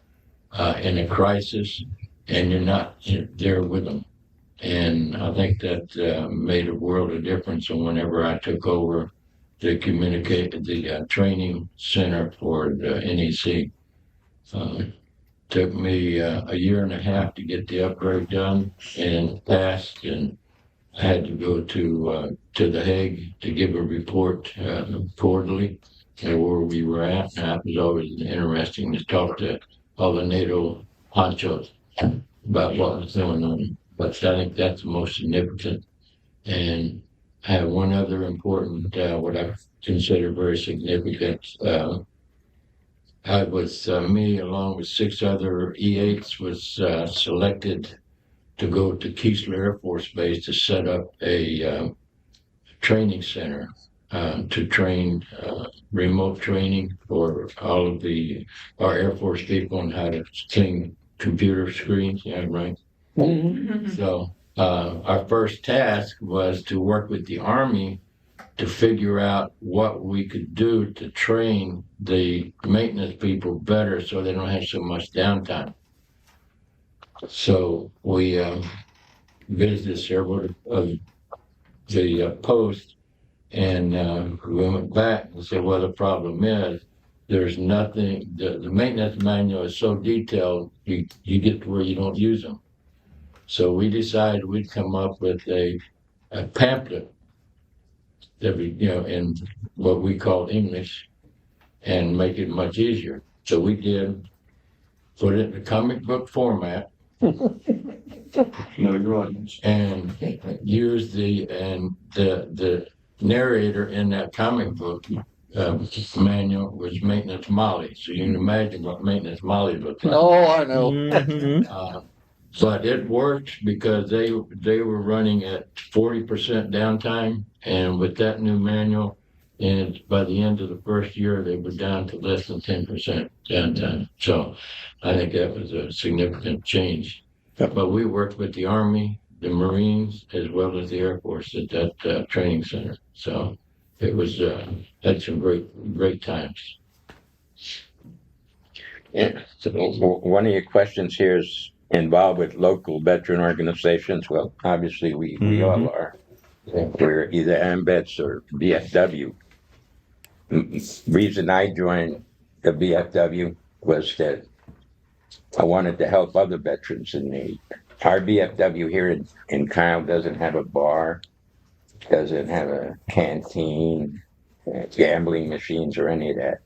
in a crisis, and you're not there with them. And I think that made a world of difference. And whenever I took over the training center for the NEC, took me a year and a half to get the upgrade done and passed. And I had to go to The Hague to give a report quarterly and where we were at. And it was always interesting to talk to all the NATO honchos about what was going on. But I think that's the most significant. And I have one other important, what I consider very significant. I was me along with 6 other E8s was selected to go to Keesler Air Force Base to set up a training center to train remote training for all of our Air Force people on how to clean computer screens. Yeah, right. So our first task was to work with the Army to figure out what we could do to train the maintenance people better so they don't have so much downtime. So we visited several of the posts, and we went back and said, well, the problem is there's nothing, the maintenance manual is so detailed, you get to where you don't use them. So we decided we'd come up with a pamphlet that we, in what we call English and make it much easier. So we did put it in a comic book format. And use the narrator in that comic book manual was Maintenance Molly. So you can imagine what Maintenance Molly looked like. Oh, I know. But it worked because they were running at 40% downtime, and with that new manual, and by the end of the first year, they were down to less than 10% downtime. So I think that was a significant change. But we worked with the Army, the Marines, as well as the Air Force at that training center. So it was had some great times. Yeah. So one of your questions here is involved with local veteran organizations. Well, obviously we all are. We're either AMVETS or VFW. Reason I joined the VFW was that I wanted to help other veterans in need. Our VFW here in Kyle doesn't have a bar, doesn't have a canteen, gambling machines, or any of that.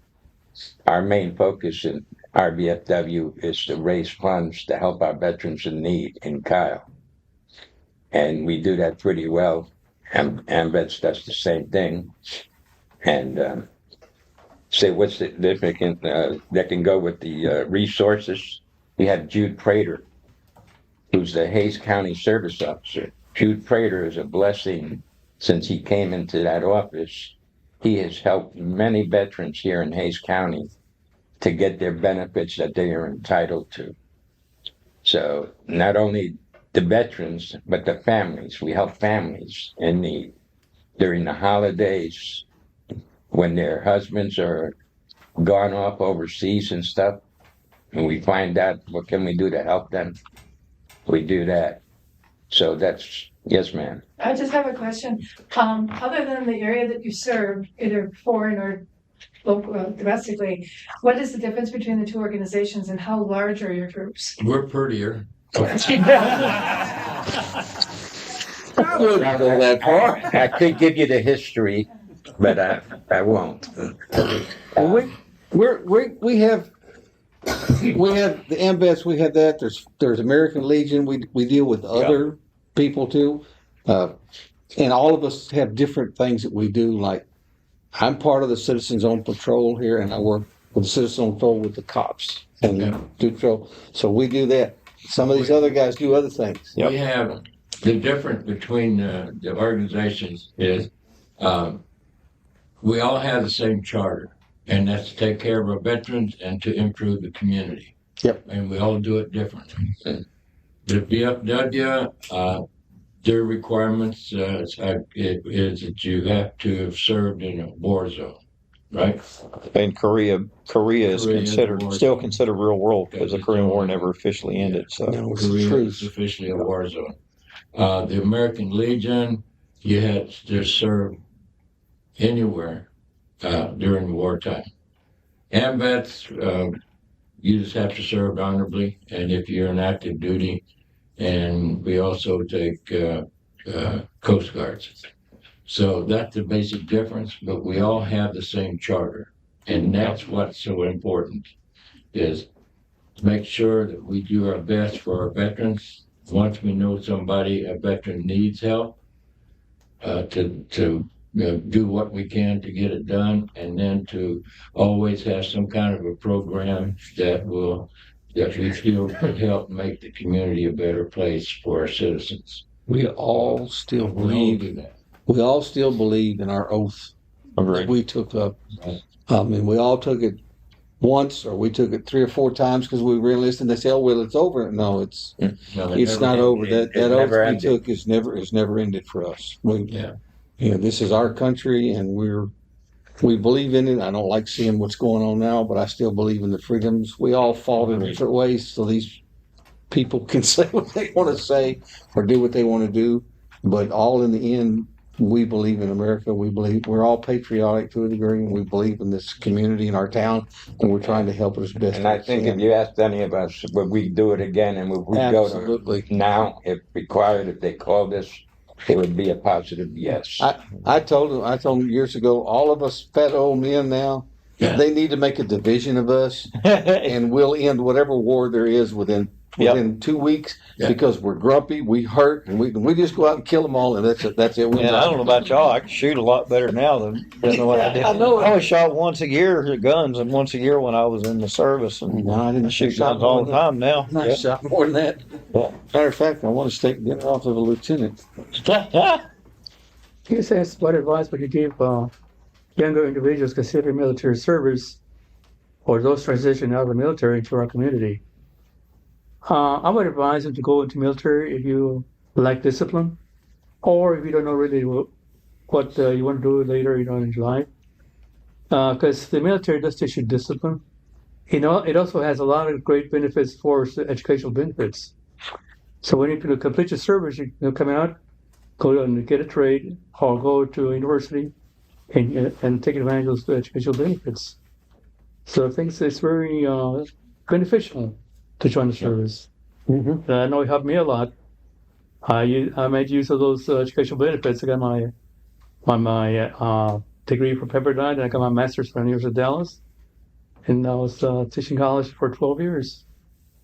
Our main focus in our VFW is to raise funds to help our veterans in need in Kyle. And we do that pretty well. AMVETS does the same thing. And say what's the significant that can go with the resources. We have Jude Prater, who's the Hayes County Service Officer. Jude Prater is a blessing since he came into that office. He has helped many veterans here in Hayes County to get their benefits that they are entitled to. So not only the veterans, but the families. We help families in need during the holidays when their husbands are gone off overseas and stuff. And we find out what can we do to help them. We do that. So that's, yes, ma'am. I just have a question. Other than the area that you serve, either foreign or local, domestically, what is the difference between the two organizations and how large are your groups? We're prettier. I wouldn't go that far. I could give you the history, but I won't. Well, we have the AMVETS. We have that. There's American Legion. We deal with other people too, and all of us have different things that we do. Like I'm part of the Citizens on Patrol here, and I work with the Citizens on Patrol with the cops and do patrol. So we do that. Some of these other guys do other things. We have the difference between the organizations is we all have the same charter, and that's to take care of our veterans and to improve the community. Yep. And we all do it differently. The VFW, their requirements is that you have to have served in a war zone, right? And Korea is still considered real world because the Korean War never officially ended. So Korea is officially a war zone. The American Legion, you had to serve anywhere during wartime. AMVETS, you just have to serve honorably, and if you're in active duty, and we also take Coast Guards. So that's the basic difference, but we all have the same charter. And that's what's so important, is to make sure that we do our best for our veterans. Once we know a veteran needs help, to do what we can to get it done, and then to always have some kind of a program that we feel could help make the community a better place for our citizens. We all still We all believe. do that. We all still believe in our oath that Agreed. we took up. Right. And we all took it once, or we took it 3 or 4 times because we realized, and they say, "Oh well, it's over." No, it's No, it it's never not ended. over. That it oath never we ended. took is never ended for us. Yeah. This is our country, and we believe in it. I don't like seeing what's going on now, but I still believe in the freedoms. We all fought in different ways, so these people can say what they want to say or do what they want to do. But all in the end, we believe in America. We believe we're all patriotic to a degree, and we believe in this community in our town, and we're trying to help it as best And I we think can. if you asked any of us, would we do it again, and would we go Absolutely. to now, if required, if they called us, it would be a positive yes. I told them years ago, all of us fat old men now, Yeah. they need to make a division of us, and we'll end whatever war there is within 2 weeks, Yeah. because we're grumpy, we hurt, and we just go out and kill them all, and that's it. That's it. And I don't know about y'all, I can shoot a lot better now than what I did. I know. I only shot once a year at guns, and once a year when I was in the service, and No, I didn't I shoot shot guns all the more time now. than that. I shot more than that. Yeah. Matter of fact, I want to get off of a lieutenant. Can you say what advice would you give younger individuals considering military service or those transitioning out of the military into our community? I would advise them to go into military if you like discipline, or if you don't know really what you want to do later, in your life. Because the military does teach you discipline. It also has a lot of great benefits for educational benefits. So when you complete your service, you come out, go and get a trade, or go to a university and take advantage of those educational benefits. So I think it's very beneficial to join the service. Mm-hmm. I know it helped me a lot. I made use of those educational benefits. I got my degree from Pepperdine, and I got my master's from the University of Dallas, and I was teaching college for 12 years.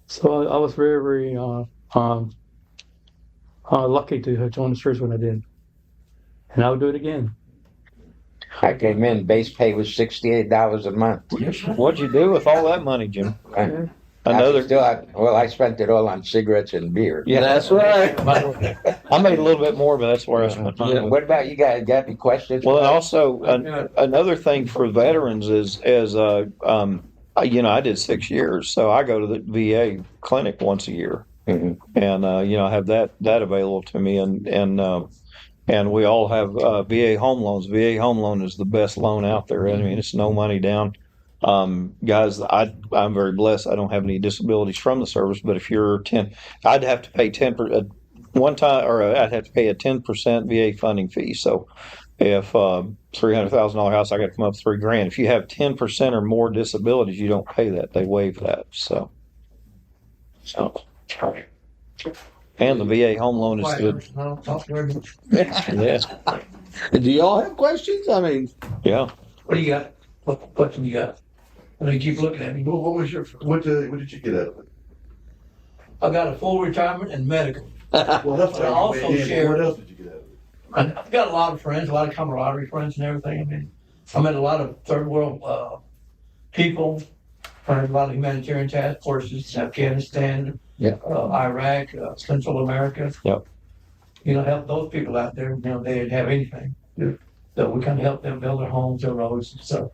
So I was very, very lucky to join the service when I did, and I would do it again. I came in, base pay was $68 a month. What'd you do with all that money, Jim? I spent it all on cigarettes and beer. Yeah, That's right. I made a little bit more, but that's where I spent my money. What about you guys? Got any questions? Well, also another thing for veterans is I did 6 years, so I go to the VA clinic once a year, Mhm. and I have that available to me, and we all have VA home loans. VA home loan is the best loan out there. I mean, it's no money down. Guys, I'm very blessed. I don't have any disabilities from the service, but if you're 10, I'd have to pay 10% one time, or I'd have to pay a 10% VA funding fee. So if $300,000 house, I got to come up with $3,000. If you have 10% or more disabilities, you don't pay that. They waive that. So, and the VA home loan is good. Yeah, Do y'all have questions? I mean, yeah. What do you got? What question you got? I mean, keep looking at me. What did you get out of it? I got a full retirement and medical. Well, that's But I also share- What else did you get out of it? And I've got a lot of friends, a lot of camaraderie friends and everything. I mean, I met a lot of third world people, a lot of humanitarian task forces, Afghanistan, Yeah. Iraq, Central America. Yep. Help those people out there. They didn't have anything. So we kind of help them build their homes, their roads and stuff.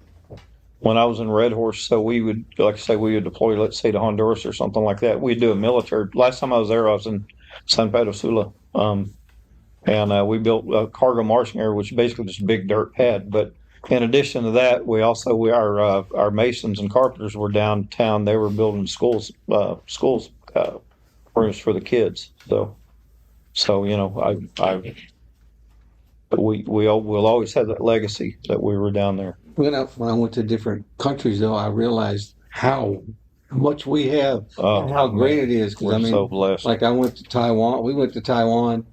When I was in Red Horse, so we would, like I say, we would deploy, let's say, to Honduras or something like that. We'd do a military. Last time I was there, I was in San Pedro Sula, and we built a cargo marching area, which is basically just a big dirt pad. But in addition to that, our masons and carpenters were downtown. They were building schools rooms for the kids. So we'll always have that legacy that we were down there. when I went to different countries, though, I realized how much we have and how great it is. 'Cause We're so blessed. like I went to Taiwan. We went to Taiwan,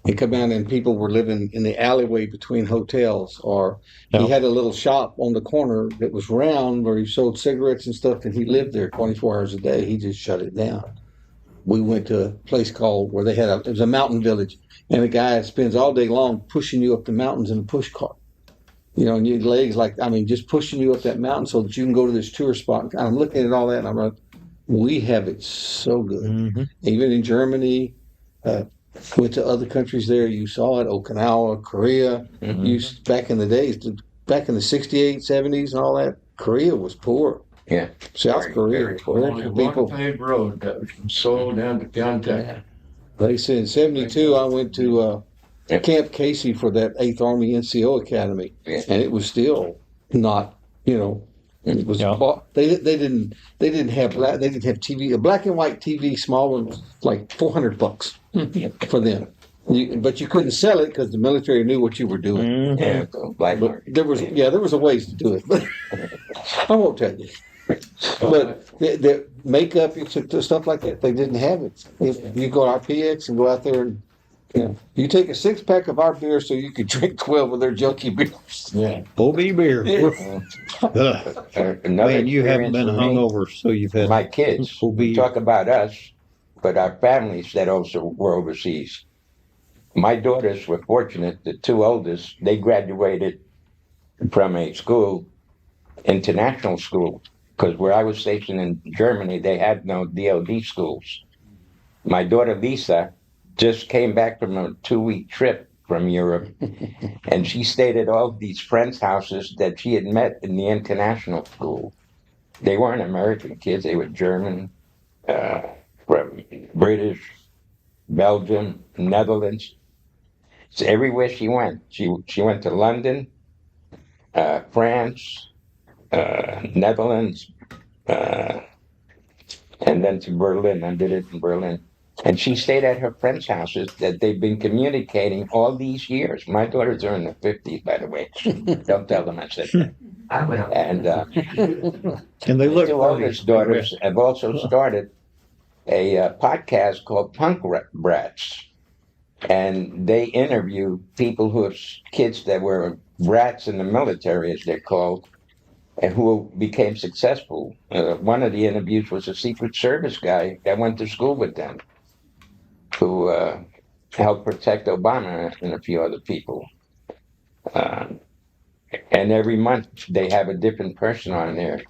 and come down and people were living in the alleyway between hotels, or he Yeah. had a little shop on the corner that was round where he sold cigarettes and stuff, and he lived there 24 hours a day. He just shut it down. We went to a place called where it was a mountain village, and a guy spends all day long pushing you up the mountains in a push cart. And your legs just pushing you up that mountain so that you can go to this tour spot. I'm looking at all that, and I'm like, we have it so good. Mm-hmm. Even in Germany, went to other countries there. You saw it, Okinawa, Korea. Mhm. Back in the days, back in the 68, 70s and all that, Korea was poor. Yeah. South Very, Korea, very poor Only one people. paved road that was from Seoul down to Pyeongtaek. They said in 72, I went to Yep. Camp Casey for that 8th Army NCO Academy, Yeah. and it was still not, it was Yeah. they didn't have they didn't have TV, a black and white TV, small one was like $400 for them. But you couldn't sell it because the military knew what you were doing. Mm-hmm. Yeah. So black But market. there was a ways to do it. But I won't tell you. But the makeup, stuff like that, they didn't have it. If you go to RPX and go out there and you take a 6-pack of our beer so you could drink 12 of their junky beers. Yeah. OB beer. Ugh. Another Man, you haven't experience been for me, hungover, so you've had my kids. OB. We talk about us, but our families that also were overseas. My daughters were fortunate. The two oldest, they graduated from a school, international school, because where I was stationed in Germany, they had no DoD schools. My daughter Lisa just came back from a 2-week trip from Europe, and she stayed at all these friends' houses that she had met in the international school. They weren't American kids; they were German, from British, Belgium, Netherlands. So everywhere she went, she went to London, France, Netherlands, and then to Berlin. I did it in Berlin. And she stayed at her friends' houses that they've been communicating all these years. My daughters are in the 50s, by the way. Don't tell them I said that. And And they the look two oldest daughters have also started a podcast called Punk Brats. And they interview people who have kids that were brats in the military, as they're called, and who became successful. One of the interviews was a Secret Service guy that went to school with them, who helped protect Obama and a few other people. And every month they have a different person on there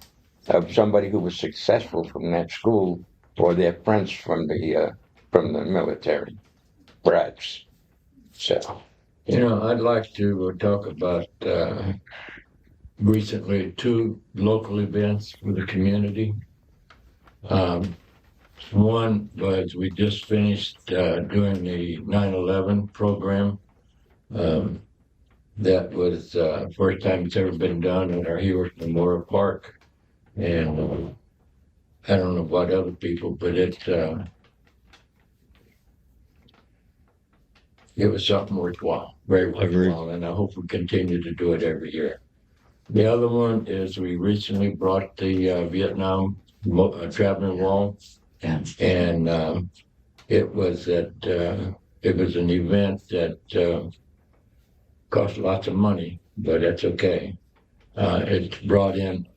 of somebody who was successful from that school or their friends from the military, brats. So, I'd like to talk about recently 2 local events for the community. One was we just finished doing the 9/11 program. That was first time it's ever been done at our Hewitt Memorial Park. And I don't know about other people, but it was something worthwhile, very worthwhile, and I hope we continue to do it every year. The other one is we recently brought the Vietnam traveling wall, and it was an event that cost lots of money, but that's okay. It brought in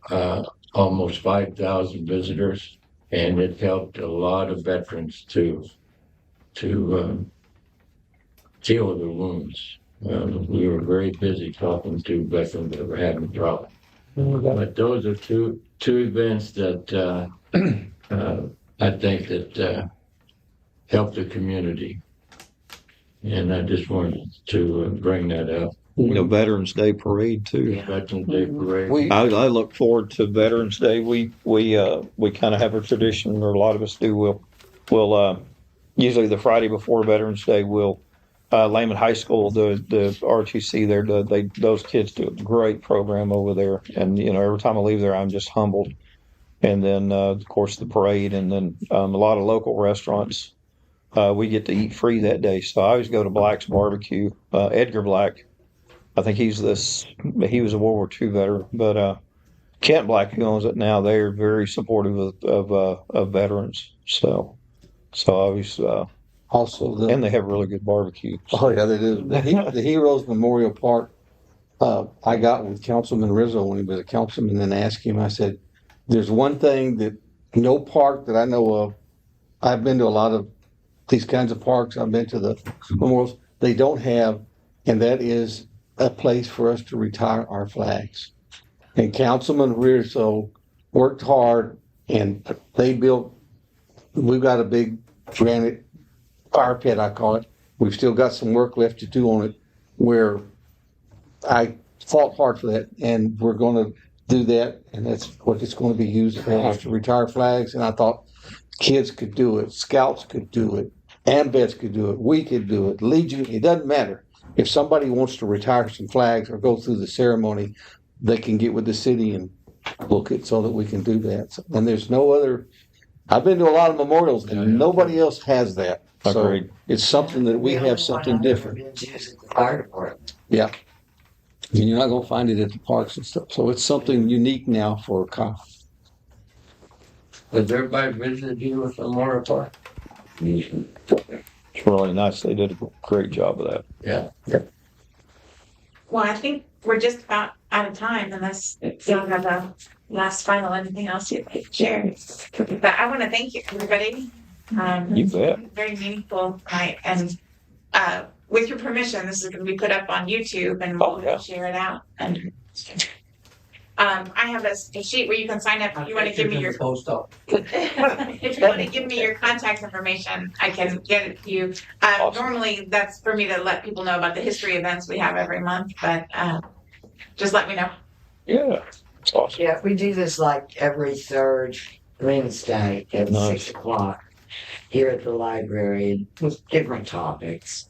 almost 5,000 visitors, and it helped a lot of veterans to heal their wounds. We were very busy talking to veterans that were having problems. But those are two events that I think that help the community, and I just wanted to bring that up. Veterans Day parade too. Veterans Day parade. I look forward to Veterans Day. We kind of have a tradition, or a lot of us do. We'll usually the Friday before Veterans Day, Lehman High School, the RTC there, those kids do a great program over there, and every time I leave there, I'm just humbled. And then of course the parade, and then a lot of local restaurants. We get to eat free that day, so I always go to Black's Barbecue. Edgar Black, I think he was a World War II veteran, but Kent Black, who owns it now, they are very supportive of veterans. So I always Also, And they have really good barbecue. oh yeah, they do. The Heroes Memorial Park. I got with Councilman Rizzo when he was a councilman and asked him. I said, "There's one thing that no park that I know of. I've been to a lot of these kinds of parks. I've been to the memorials. They don't have, and that is a place for us to retire our flags." And Councilman Rizzo worked hard, and they built. We've got a big granite fire pit, I call it. We've still got some work left to do on it, where I fought hard for that, and we're going to do that, and that's what it's going to be used for, is to retire flags. And I thought kids could do it, scouts could do it, AMVETS could do it, we could do it, Legion. It doesn't matter. If somebody wants to retire some flags or go through the ceremony, they can get with the city and book it so that we can do that. And there's no other. I've been to a lot of memorials, and nobody else has that. So Agreed. it's something that we have something different. Fire department. Yeah. And you're not going to find it at the parks and stuff. So it's something unique now for a cop. Has everybody visited you with the Memorial Park? It's really nice. They did a great job of that. Yeah. Well, I think we're just about out of time unless you have a last final anything else you'd like to share. But I want to thank you, everybody. You bet. Very meaningful night. And with your permission, this is going to be put up on YouTube and we'll share it out. And I have a sheet where you can sign up. If you want to give me your post up. if you want to give me your contact information, I can get it to you. Awesome. Normally, that's for me to let people know about the history events we have every month, but just let me know. Yeah. It's awesome. Yeah, we do this like every third Wednesday at Nice. 6 o'clock here at the library with different topics.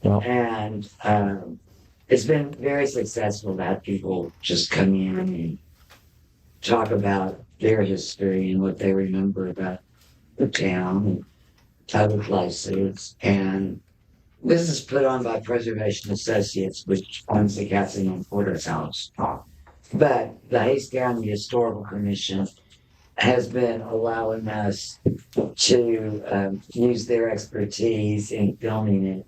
Yeah. And it's been very successful to have people just come in and talk about their history and what they remember about the town and other places. And this is put on by Preservation Associates, which owns the Catherine and Porter's house. But the Hays County Historical Commission has been allowing us to use their expertise in filming it.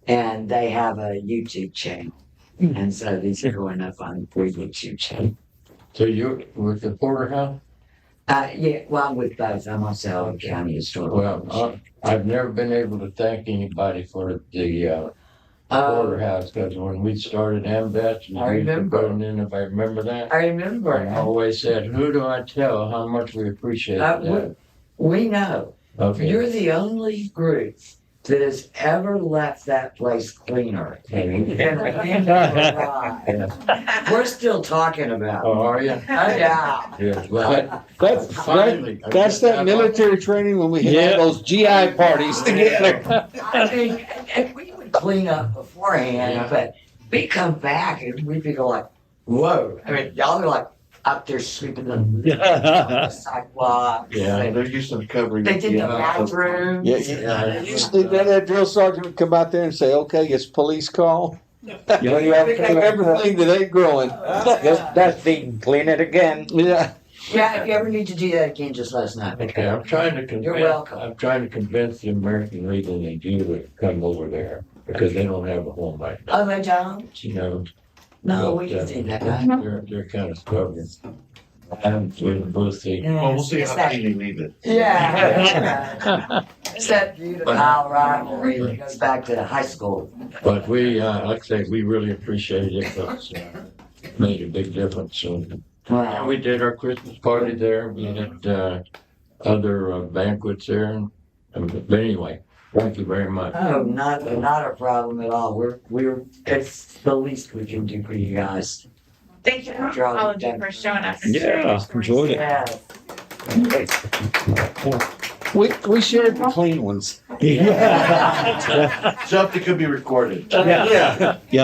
And they have a YouTube channel. And so these are going up on their YouTube channel. So you're with the Porterhouse? Yeah, well, I'm with both. I'm also a county historical. Well, I've never been able to thank anybody for the Porterhouse, because when we started AMVETS, I remember. if I remember that. I remember. I always said, who do I tell how much we appreciate that? We know. Okay. You're the only group that has ever left that place cleaner. We're still talking about it. Oh, are you? Oh, yeah. Yeah. Well, Finally, I that's get that military training when we had those GI parties together. I mean, and we would clean up beforehand, but we come back and we'd be like, whoa. I mean, y'all are like up there sweeping the sidewalk. Yeah. They're used to covering. They did the bathrooms. Yeah. Usually that drill sergeant would come out there and say, "Okay, it's police call." You have to do everything that ain't growing. That's feeding, clean it again. Yeah. Yeah, if you ever need to do that again, just let us know. Okay, I'm trying to You're welcome. convince the American Legion and you to come over there, because they don't have a home right now. Oh, they don't? You know, No, we can do that. they're kind of stubborn. We'll see. Well, we'll see It's how that- clean they leave it. Yeah. It's that beautiful rivalry that goes back to high school. But we, like I say, we really appreciate it. It's made a big difference. So, Wow. we did our Christmas party there. We had other banquets there. But anyway, thank you very much. Oh, not a problem at all. It's the least we can do for you guys. Thank you all of you for showing up. and sharing your stories. Enjoyed it. Yeah. We shared the clean ones. Something could be recorded. Yeah.